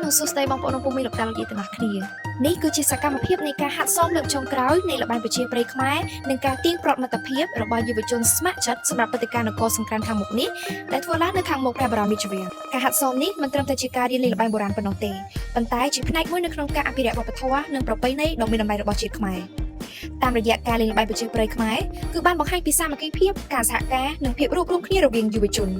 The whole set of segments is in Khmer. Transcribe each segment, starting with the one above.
និងសួស្តីបងប្អូននិងពុកមីលោកតាលោកយាយទាំងអស់គ្នានេះគឺជាសកម្មភាពនៃការហាត់សមលើកចុងក្រោយនៃល្បែងប្រជាប្រិយខ្មែរនិងការទាញប្រមិត្តភាពរបស់យុវជនស្ម័គ្រចិត្តសម្រាប់ព្រឹត្តិការណ៍នគរសង្ក្រាន្តខាងមុខនេះដែលធ្វើឡើងនៅខាងមុខព្រះបរមរាជវាំងការហាត់សមនេះមិនត្រឹមតែជាការរៀនលេងល្បែងបុរាណប៉ុណ្ណោះទេប៉ុន្តែជាផ្នែកមួយនៅក្នុងការអភិរក្សវប្បធម៌និងប្រពៃណីដ៏មានតម្លៃរបស់ជាតិខ្មែរតាមរយៈការលេងល្បែងប្រជាប្រិយខ្មែរគឺបានបង្ហាញពីសាមគ្គីភាពការសហការនិងភាពរួបរวมគ្នារវាងយុវជន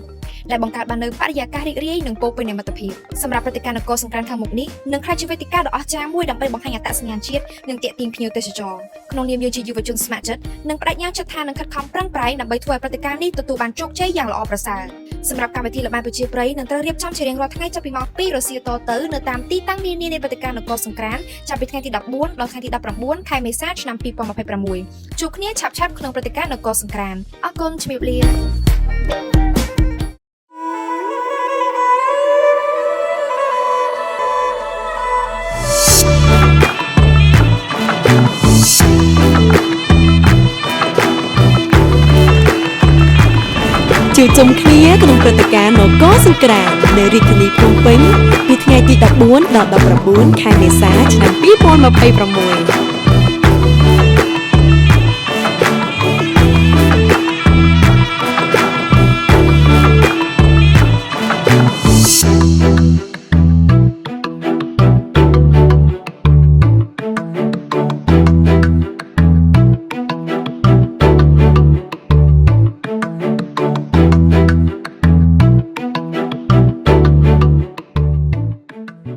ដែលបង្កើតបាននូវបរិយាកាសរីករាយនិងពោរពេញដោយមិត្តភាពសម្រាប់ព្រឹត្តិការណ៍នគរសង្ក្រាន្តខាងមុខនេះនឹងក្លាយជាវេទិកាដ៏អស្ចារ្យមួយដើម្បីបង្ហាញអត្តសញ្ញាណជាតិនិងទាក់ទាញភ្ញៀវទេសចរក្នុងនាមយើងជាយុវជនស្ម័គ្រចិត្តនិងបដិញ្ញាចិត្តថានឹងខិតខំប្រឹងប្រែងដើម្បីធ្វើឲ្យព្រឹត្តិការណ៍នេះទទួលបានជោគជ័យយ៉ាងល្អប្រសើរសម្រាប់កម្មវិធីល្បែងប្រជាប្រិយនឹងត្រូវរៀបចំជារៀងរាល់ថ្ងៃចាប់ពីម៉ោង 2 រសៀលតទៅនៅតាមទីតាំងនានានៃព្រឹត្តិការណ៍នគរសង្ក្រាន្តចាប់ពីថ្ងៃទី 14 ដល់ថ្ងៃទី 19 ខែមេសាឆ្នាំ 2026 ជួបគ្នាឆាប់ៗក្នុងព្រឹត្តិការណ៍នគរសង្ក្រាន្តអរគុណជំរាបលាជួបជុំគ្នាក្នុងព្រឹត្តិការណ៍នគរសង្ក្រាន្តនៅរាជធានីភ្នំពេញពីថ្ងៃទី 14 ដល់ 19 ខែមេសាឆ្នាំ 2026